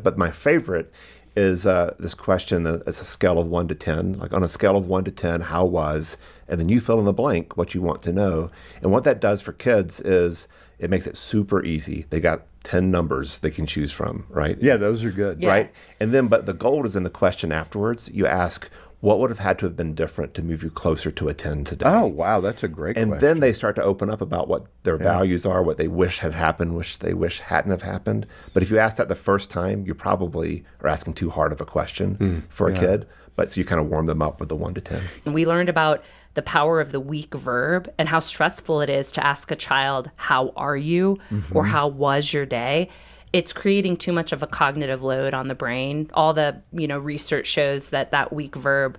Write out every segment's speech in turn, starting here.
But my favorite is this question that it's a scale of 1 to 10. Like on a scale of 1 to 10, how was? And then you fill in the blank what you want to know. And what that does for kids is it makes it super easy. They got 10 numbers they can choose from, right? Yeah, those are good. Yeah. Right? And then, but the gold is in the question afterwards. You ask, what would have had to have been different to move you closer to a 10 today? Oh, wow, that's a great And question. then they start to open up about what their values are, what they wish had happened, which they wish hadn't have happened. But if you ask that the first time, you probably are asking too hard of a question for a kid. But so you kind of warm them up with the 1 to 10. We learned about the power of the weak verb and how stressful it is to ask a child, how are you? Or how was your day? It's creating too much of a cognitive load on the brain. All the, research shows that weak verb,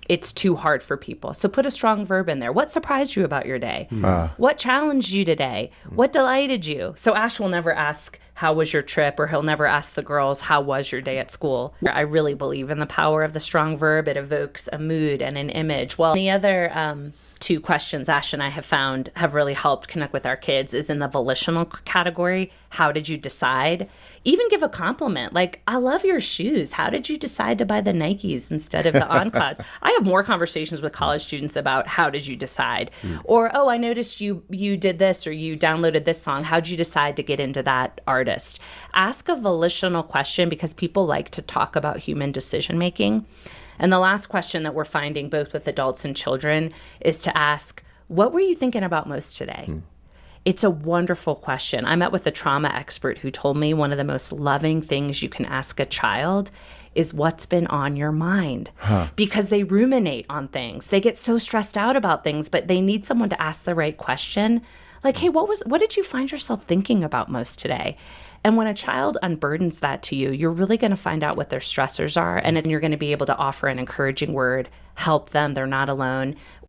it's too hard for people. So put a strong verb in there. What surprised you about your day? What challenged you today? What delighted you? So Ash will never ask, how was your trip? Or he'll never ask the girls, how was your day at school? I really believe in the power of the strong verb. It evokes a mood and an image. Well, the other two questions Ash and I have found have really helped connect with our kids is in the volitional category. How did you decide? Even give a compliment. Like, I love your shoes. How did you decide to buy the Nikes instead of the On-Clouds? I have more conversations with college students about how did you decide? Or, oh, I noticed you did this or you downloaded this song. How'd you decide to get into that artist? Ask a volitional question because people like to talk about human decision making. And the last question that we're finding both with adults and children is to ask, what were you thinking about most today? It's a wonderful question. I met with a trauma expert who told me one of the most loving things you can ask a child is what's been on your mind. Because they ruminate on things. They get so stressed out about things, but they need someone to ask the right question. Like, hey, what did you find yourself thinking about most today? And when a child unburdens that to you, you're really going to find out what their stressors are. And then you're going to be able to offer an encouraging word, help them. They're not alone.